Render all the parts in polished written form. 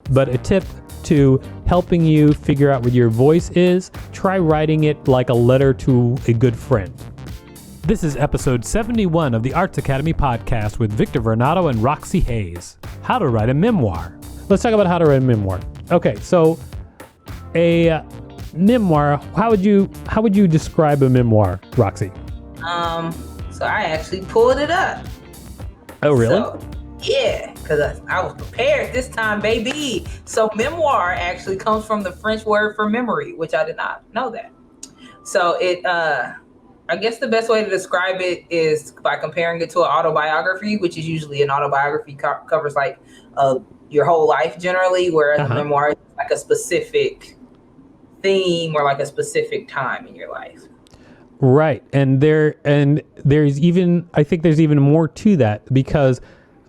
But a tip to helping you figure out what your voice is, try writing it like a letter to a good friend. This is episode 71 of the Arts Academy podcast with Victor Varnado and Roxxy Haze. How to write a memoir. Let's talk about how to write a memoir. Okay, so a memoir, how would you describe a memoir, Roxxy? So I actually pulled it up. Oh, really? So, yeah, because I was prepared this time, baby. So memoir actually comes from the French word for memory, which I did not know that. So it, I guess the best way to describe it is by comparing it to an autobiography, which is usually an autobiography covers like your whole life generally, whereas a memoir is like a specific theme or like a specific time in your life. Right. And there's even, I think there's even more to that, because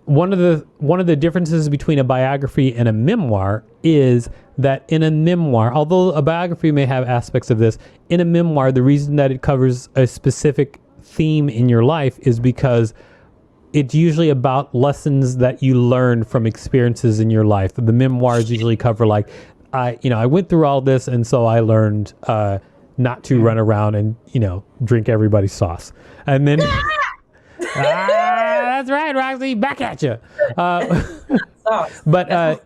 one of the differences between a biography and a memoir is that in a memoir, although a biography may have aspects of this, in a memoir, the reason that it covers a specific theme in your life is because it's usually about lessons that you learn from experiences in your life. The memoirs usually cover like, I went through all this, and so I learned not to run around and, drink everybody's sauce. And then, that's right, Roxy, back at you. But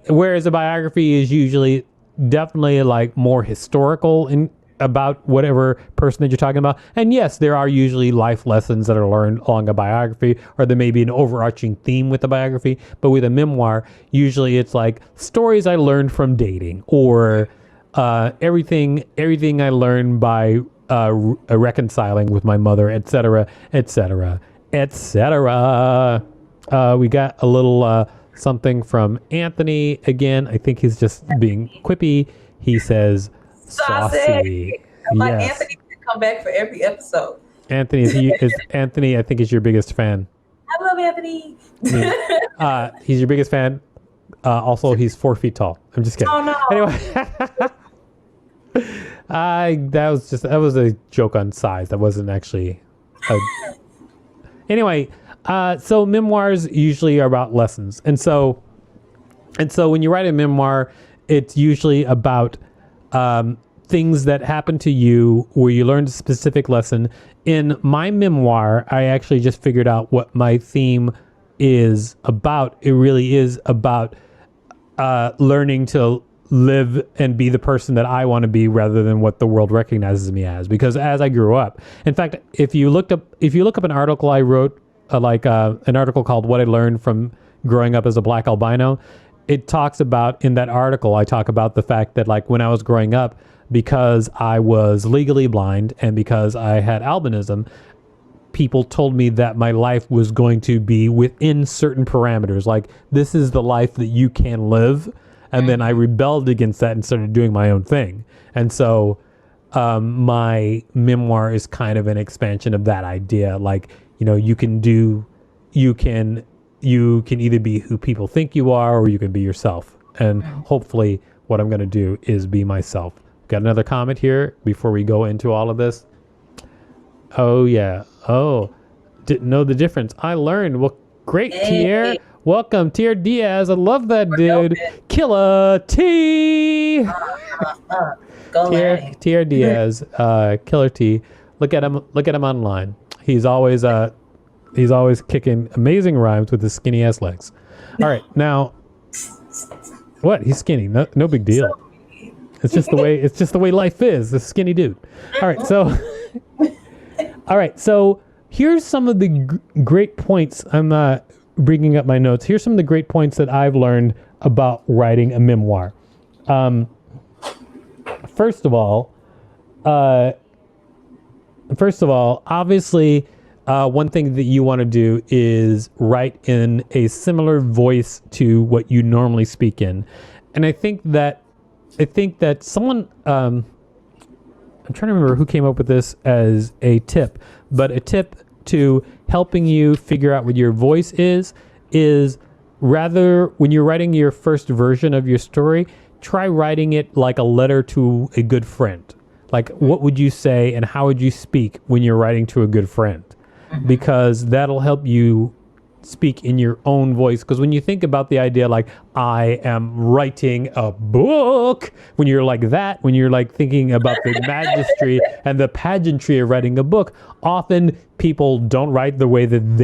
whereas a biography is usually definitely like more historical and about whatever person that you're talking about. And yes, there are usually life lessons that are learned along a biography, or there may be an overarching theme with the biography. But with a memoir, usually it's like stories I learned from dating, or everything I learned by reconciling with my mother, etc., etc., etc. We got a little something from Anthony again. I think he's just being quippy. He says saucy. Like Yes. Anthony can come back for every episode. Anthony, I think, is your biggest fan. I love Anthony. He's your biggest fan. Also, he's 4 feet tall. I'm just kidding. Oh no. Anyway, that was a joke on size. That wasn't actually. Anyway, so memoirs usually are about lessons, and so when you write a memoir, it's usually about things that happen to you where you learned a specific lesson. In my memoir, I actually just figured out what my theme is about. It really is about learning to live and be the person that I want to be rather than what the world recognizes me as. Because as I grew up, in fact, if you look up an article I wrote, an article called "What I Learned from Growing Up as a Black Albino," it talks about, in that article, I talk about the fact that like when I was growing up, because I was legally blind and because I had albinism, people told me that my life was going to be within certain parameters. Like, this is the life that you can live. And then I rebelled against that and started doing my own thing. And so my memoir is kind of an expansion of that idea. Like, you can either be who people think you are, or you can be yourself. And hopefully what I'm going to do is be myself. Got another comment here before we go into all of this. Oh, yeah. Oh, didn't know the difference. I learned. Well, great, Tier. Welcome, Tier Diaz. I love that dude. Killer T. Tier Diaz, Killer T. Look at him online. He's always kicking amazing rhymes with his skinny ass legs. All right, now, what? He's skinny. No big deal. It's just the way life is. A skinny dude. All right, so here's some of the great points. I'm bringing up my notes. Here's some of the great points that I've learned about writing a memoir. First of all, obviously, one thing that you want to do is write in a similar voice to what you normally speak in. And I think that someone, I'm trying to remember who came up with this as a tip, but a tip to helping you figure out what your voice is rather, when you're writing your first version of your story, try writing it like a letter to a good friend. Like, what would you say and how would you speak when you're writing to a good friend? Because that'll help you speak in your own voice. Because when you think about the idea, like, I am writing a book, when you're like that, when you're like thinking about the magistry and the pageantry of writing a book, often people don't write the way that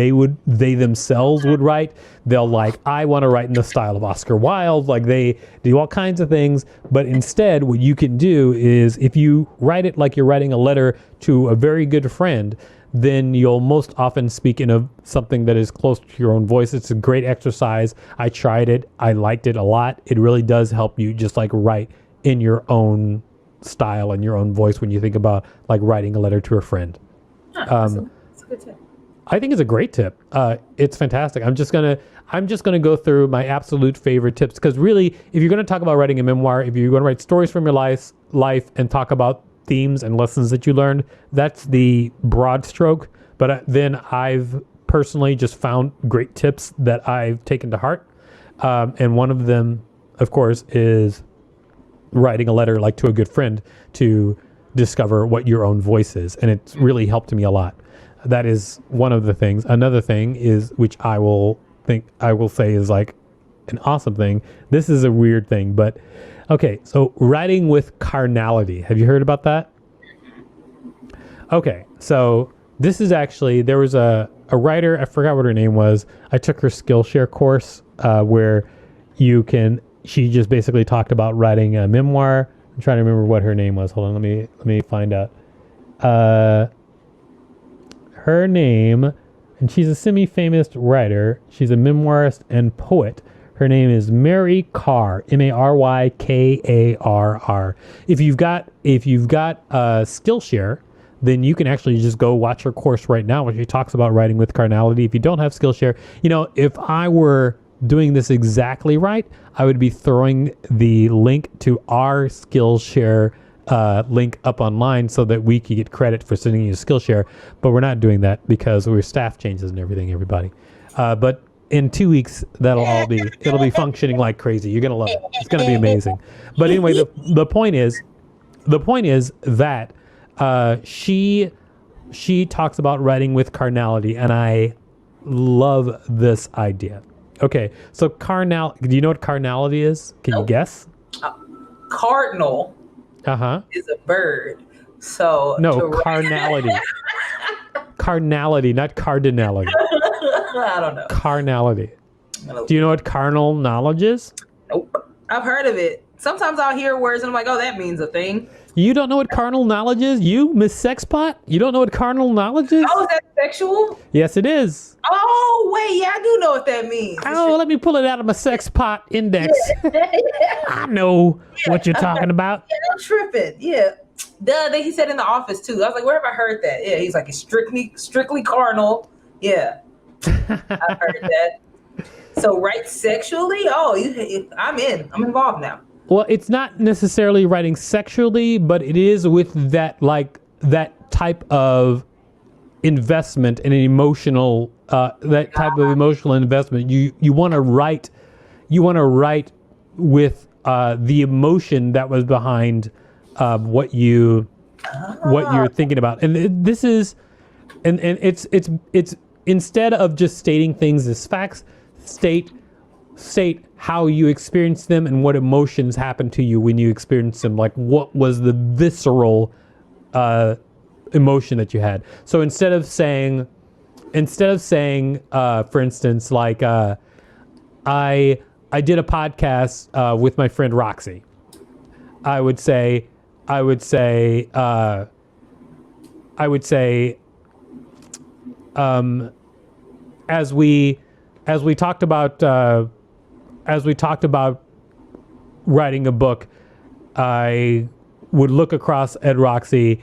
they themselves would write. They'll like, I want to write in the style of Oscar Wilde. Like, they do all kinds of things. But instead, what you can do is, if you write it like you're writing a letter to a very good friend, then you'll most often speak in something that is close to your own voice. It's a great exercise. I tried it. I liked it a lot. It really does help you just like write in your own style and your own voice when you think about like writing a letter to a friend. That's a good tip. I think it's a great tip. It's fantastic. I'm just gonna go through my absolute favorite tips, because really, if you're gonna talk about writing a memoir, if you're gonna write stories from your life and talk about themes and lessons that you learned, that's the broad stroke. But then I've personally just found great tips that I've taken to heart. And one of them, of course, is writing a letter like to a good friend to discover what your own voice is. And it's really helped me a lot. That is one of the things. Another thing is, which I will say is like an awesome thing. This is a weird thing, but okay. So writing with carnality. Have you heard about that? Okay. So this is actually, there was a writer, I forgot what her name was. I took her Skillshare course where she just basically talked about writing a memoir. I'm trying to remember what her name was. Hold on. Let me find out. Her name, and she's a semi-famous writer. She's a memoirist and poet. Her name is Mary Karr, Marykkarr. If you've got Skillshare, then you can actually just go watch her course right now where she talks about writing with carnality. If you don't have Skillshare, if I were doing this exactly right, I would be throwing the link to our Skillshare link up online so that we could get credit for sending you Skillshare, but we're not doing that because we're staff changes and everything, everybody. But in 2 weeks, it'll be functioning like crazy. You're gonna love it. It's gonna be amazing. But anyway, the point is that she talks about writing with carnality, and I love this idea. Okay, so do you know what carnality is? Can you guess? Cardinal. Is a bird. So no, carnality. Carnality, not cardinality. I don't know. Carnality. Do you know what carnal knowledge is? Nope. I've heard of it. Sometimes I'll hear words and I'm like, oh, that means a thing. You don't know what carnal knowledge is? You, Miss Sexpot? You don't know what carnal knowledge is? Oh, is that sexual? Yes, it is. Oh, wait, yeah, I do know what that means. Oh, let me pull it out of my Sexpot index. Yeah. I know what you're talking about. Yeah, I'm tripping. Yeah. Duh, he said in the office too. I was like, where have I heard that? Yeah, he's like, it's strictly carnal. Yeah. I've heard that. So write sexually? Oh, I'm in. I'm involved now. Well, it's not necessarily writing sexually, but it is with that type of investment and an emotional type of emotional investment. You want to write with the emotion that was behind what you're thinking about. And this is and it's instead of just stating things as facts, state how you experience them and what emotions happened to you when you experienced them. Like, what was the visceral emotion that you had? So instead of saying, for instance, like, I did a podcast with my friend Roxxy. I would say, as we talked about writing a book, I would look across at Roxxy,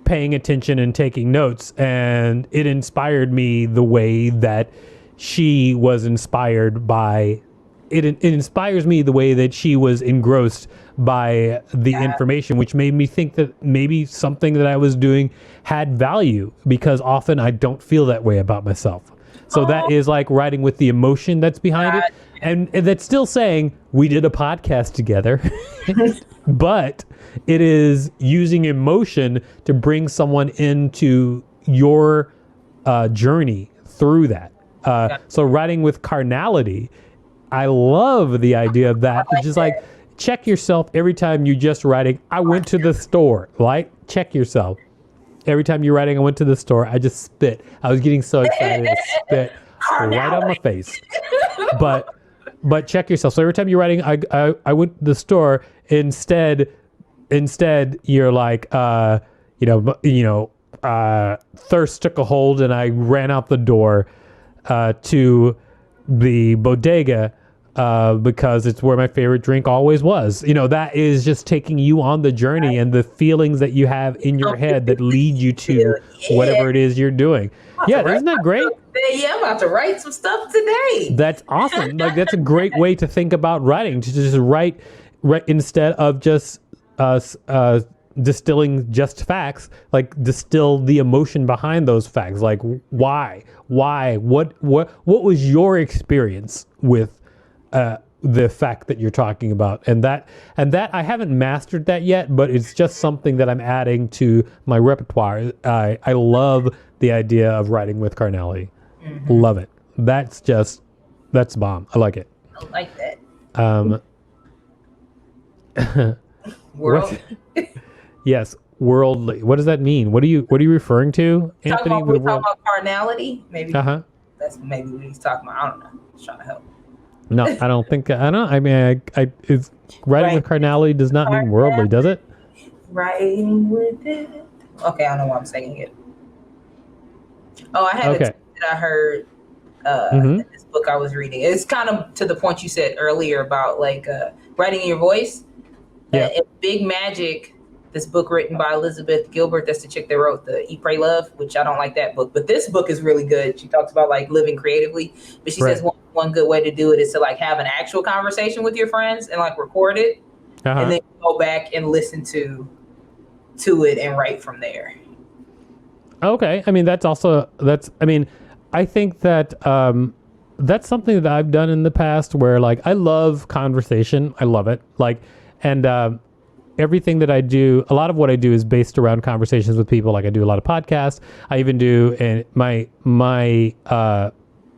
paying attention and taking notes, and it inspired me the way that she was inspired by it. It inspires me the way that she was engrossed by the information, which made me think that maybe something that I was doing had value, because often I don't feel that way about myself. So that is like writing with the emotion that's behind it. And that's still saying we did a podcast together, but it is using emotion to bring someone into your journey through that. So writing with carnality, I love the idea of that. It's just like, check yourself every time you're just writing, I went to the store. Like, check yourself. Every time you're writing, I went to the store, I just spit. I was getting so excited, I spit right on my face. But check yourself. So every time you're writing, I went to the store, instead you're like, thirst took a hold and I ran out the door to the bodega because it's where my favorite drink always was. That is just taking you on the journey and the feelings that you have in your head that lead you to whatever it is you're doing. Yeah, isn't that great? Yeah, I'm about to write some stuff today. That's awesome. Like, that's a great way to think about writing, to just write instead of just distilling just facts, like distill the emotion behind those facts. Like, why, what was your experience with the fact that you're talking about? And that I haven't mastered that yet, but it's just something that I'm adding to my repertoire. I love the idea of writing with carnality. Mm-hmm. Love it. That's bomb. I like it. I like that. World. Yes, worldly. What does that mean? What are you referring to, Anthony? We're talking about carnality, maybe. That's maybe what he's talking about. I don't know. Just trying to help. No, I don't think. I don't. I mean, writing with carnality does not mean worldly, does it? Writing with it. Okay, I don't know why I'm saying it. Oh, I had a tip that I heard in this book I was reading. It's kind of to the point you said earlier about like writing in your voice. Yeah. Big Magic, this book written by Elizabeth Gilbert. That's the chick that wrote the Eat, Pray, Love, which I don't like that book, but this book is really good. She talks about like living creatively, but she says one good way to do it is to like have an actual conversation with your friends and like record it, and then go back and listen to it and write from there. Okay. I mean, I think that that's something that I've done in the past where like I love conversation. I love it. Like, and everything that I do, a lot of what I do is based around conversations with people. Like I do a lot of podcasts. I even do my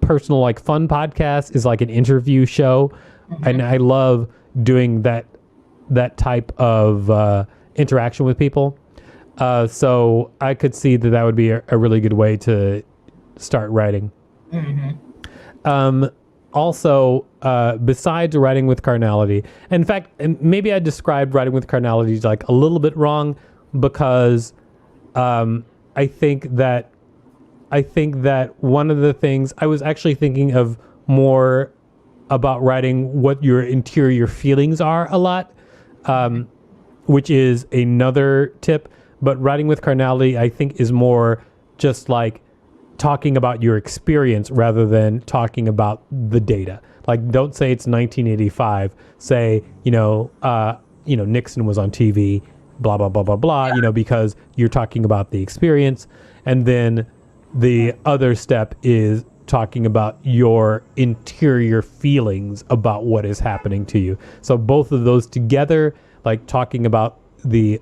personal like fun podcast is like an interview show. Mm-hmm. And I love doing that type of interaction with people. So I could see that would be a really good way to start writing. Mm-hmm. Also, besides writing with carnality, in fact, maybe I described writing with carnality like a little bit wrong, because I think that one of the things I was actually thinking of more about writing what your interior feelings are a lot, which is another tip. But writing with carnality, I think, is more just like talking about your experience rather than talking about the data. Like, don't say it's 1985. Say, Nixon was on TV, blah, blah, blah, blah, blah, because you're talking about the experience. And then the other step is talking about your interior feelings about what is happening to you. So both of those together, like talking about the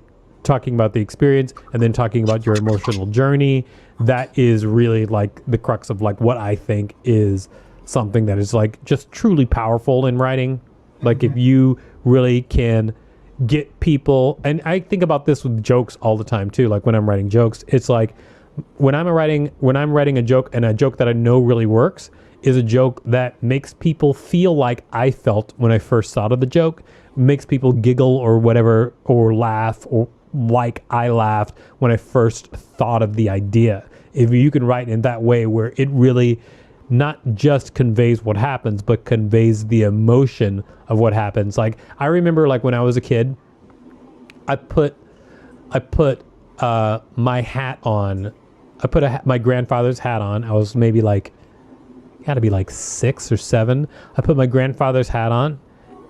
experience and then talking about your emotional journey, that is really like the crux of like what I think is something that is like just truly powerful in writing. Like if you really can get people, and I think about this with jokes all the time too. Like when I'm writing jokes, it's like when I'm writing a joke, and a joke that I know really works is a joke that makes people feel like I felt when I first thought of the joke, makes people giggle or whatever, or laugh, or like I laughed when I first thought of the idea. If you can write in that way where it really not just conveys what happens, but conveys the emotion of what happens. Like I remember, like when I was a kid, I put my hat on. I put my grandfather's hat on. I was maybe like, had to be like 6 or 7. I put my grandfather's hat on,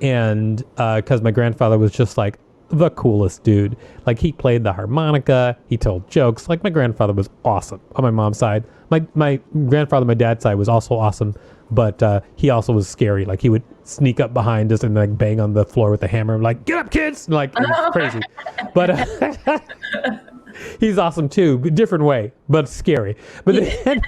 and because my grandfather was just like the coolest dude. Like he played the harmonica, he told jokes. Like my grandfather was awesome on my mom's side. My grandfather, my dad's side, was also awesome, but he also was scary. Like he would sneak up behind us and like bang on the floor with a hammer, like get up, kids! And, like it was crazy. But he's awesome too, but different way, but scary. But then,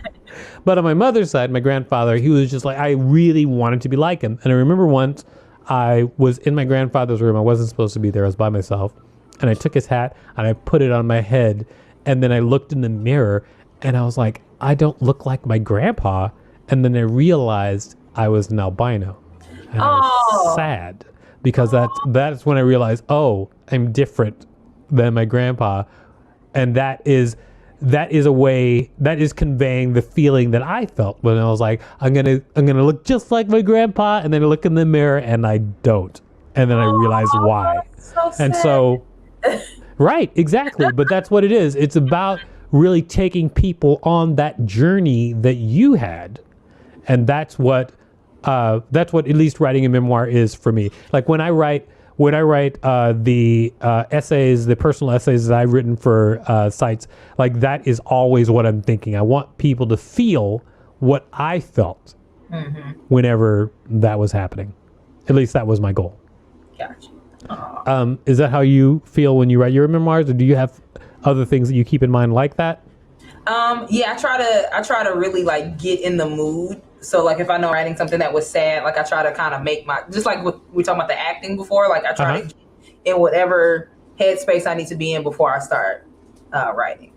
But on my mother's side, my grandfather, he was just like, I really wanted to be like him. And I remember once I was in my grandfather's room. I wasn't supposed to be there. I was by myself. And I took his hat and I put it on my head. And then I looked in the mirror and I was like, I don't look like my grandpa. And then I realized I was an albino. And I was sad because that's when I realized, oh, I'm different than my grandpa. And that is a way that is conveying the feeling that I felt when I was like, I'm gonna look just like my grandpa, and then I look in the mirror and I don't, and then I realize why. So and so, right, exactly. But that's what it is. It's about really taking people on that journey that you had, and that's what at least writing a memoir is for me. Like when I write the essays, the personal essays that I've written for sites, like that is always what I'm thinking. I want people to feel what I felt whenever that was happening. At least that was my goal. Gotcha. Is that how you feel when you write your memoirs, or do you have other things that you keep in mind like that? Yeah, I try to really like get in the mood. So like if I know I'm writing something that was sad, like I try to kind of make just like what we talked about the acting before, like I try to get in whatever headspace I need to be in before I start writing.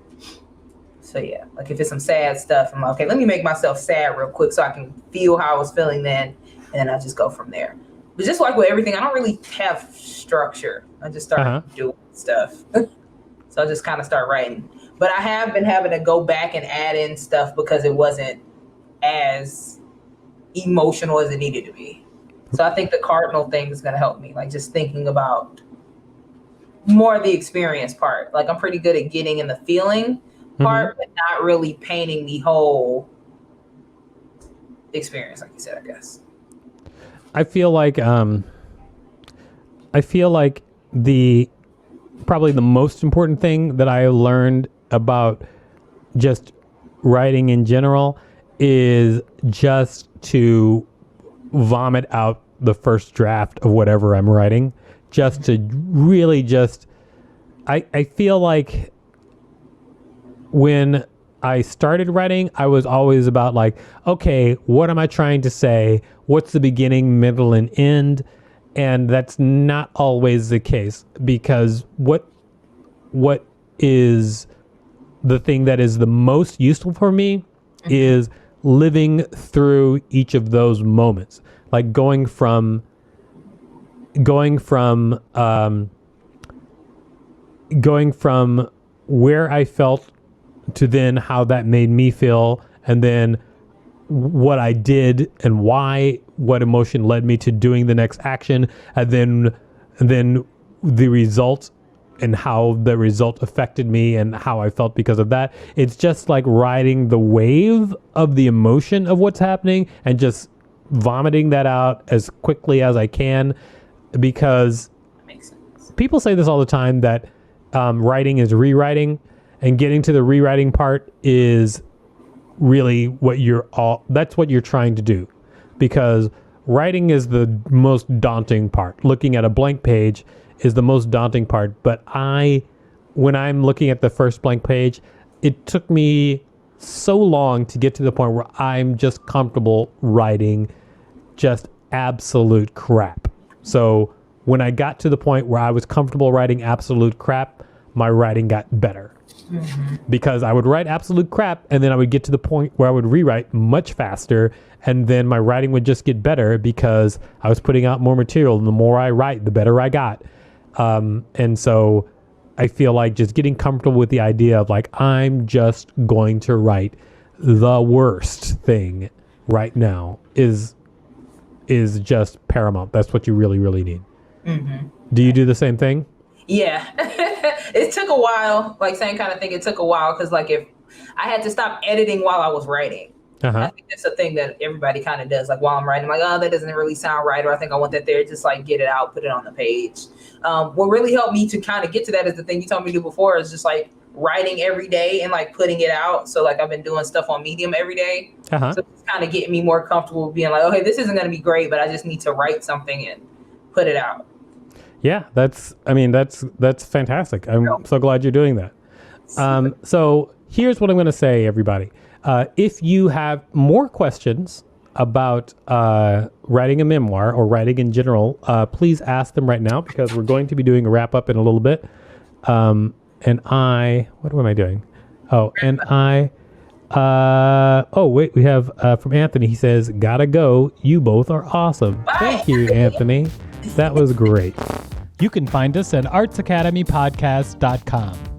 So yeah, like if it's some sad stuff, I'm like, okay, let me make myself sad real quick so I can feel how I was feeling then, and then I just go from there. But just like with everything, I don't really have structure. I just start doing stuff. So I just kind of start writing. But I have been having to go back and add in stuff because it wasn't as emotional as it needed to be. So I think the cardinal thing is going to help me, like just thinking about more of the experience part. Like I'm pretty good at getting in the feeling part, but not really painting the whole experience, like you said, I guess. I feel like probably the most important thing that I learned about just writing in general is just to vomit out the first draft of whatever I'm writing. Just to really I feel like when I started writing, I was always about like, okay, what am I trying to say? What's the beginning, middle, and end? And that's not always the case, because what is the thing that is the most useful for me is living through each of those moments, like going from where I felt to then how that made me feel, and then what I did and why, what emotion led me to doing the next action, and then the result and how the result affected me and how I felt because of that. It's just like riding the wave of the emotion of what's happening and just vomiting that out as quickly as I can, because people say this all the time, that writing is rewriting, and getting to the rewriting part is really that's what you're trying to do, because writing is the most daunting part. Looking at a blank page is the most daunting part. But when I'm looking at the first blank page, it took me so long to get to the point where I'm just comfortable writing just absolute crap. So when I got to the point where I was comfortable writing absolute crap, my writing got better. Because I would write absolute crap, and then I would get to the point where I would rewrite much faster, and then my writing would just get better because I was putting out more material, and the more I write, the better I got. And so I feel like just getting comfortable with the idea of like, I'm just going to write the worst thing right now is just paramount. That's what you really, really need. Do you do the same thing? Yeah. It took a while, like same kind of thing. It took a while because like if I had to stop editing while I was writing. I think that's a thing that everybody kind of does. Like while I'm writing, I'm like, oh, that doesn't really sound right, or I think I want that there. Just like get it out, put it on the page. What really helped me to kind of get to that is the thing you told me to do before, is just like writing every day and like putting it out. So like I've been doing stuff on Medium every day. So it's kind of getting me more comfortable being like, okay, this isn't going to be great, but I just need to write something and put it out. Yeah, that's fantastic. I'm so glad you're doing that. So here's what I'm going to say, everybody. If you have more questions about writing a memoir or writing in general, please ask them right now, because we're going to be doing a wrap up in a little bit. What am I doing? We have from Anthony. He says, "Gotta go. You both are awesome." Bye. Thank you, Anthony. That was great. You can find us at artsacademypodcast.com.